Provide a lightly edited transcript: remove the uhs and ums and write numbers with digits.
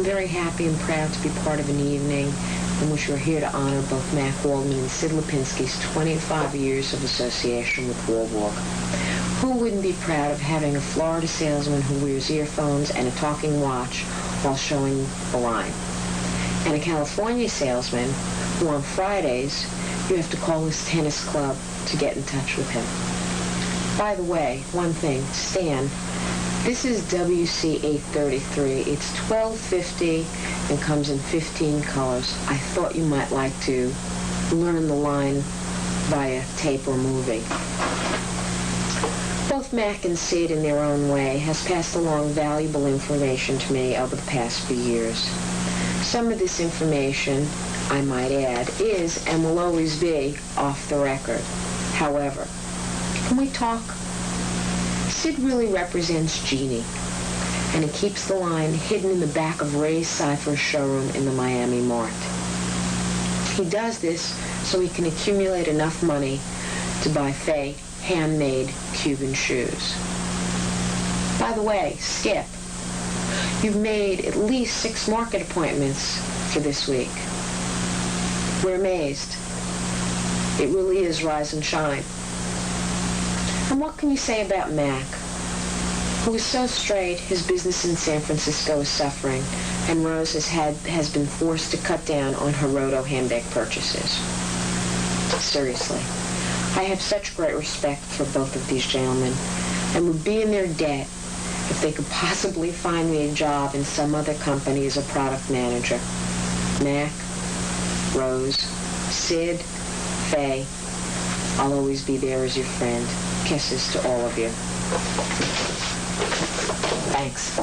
I'm very happy and proud to be part of an evening in which we're here to honor both Mac Waldman and Sid Lipinski's 25 years of association with Warburg. Who wouldn't be proud of having a Florida salesman who wears earphones and a talking watch while showing the line? And a California salesman who on Fridays you have to call his tennis club to get in touch with him. By the way, one thing, Stan, this is WC833. It's 1250 and comes in 15 colors. I thought you might like to learn the line via tape or movie. Both Mac and Sid, in their own way, has passed along valuable information to me over the past few years. Some of this information, I might add, is and will always be off the record. However, can we talk? Sid really represents Jeannie, and he keeps the line hidden in the back of Ray's Cypher's showroom in the Miami Mart. He does this so he can accumulate enough money to buy Faye handmade Cuban shoes. By the way, Skip, you've made at least 6 market appointments for this week. We're amazed. It really is rise and shine. And what can you say about Mac, who is so straight his business in San Francisco is suffering, and Rose has been forced to cut down on her Roto handbag purchases? Seriously, I have such great respect for both of these gentlemen, and would be in their debt if they could possibly find me a job in some other company as a product manager. Mac, Rose, Sid, Faye, I'll always be there as your friend. Kisses to all of you. Thanks.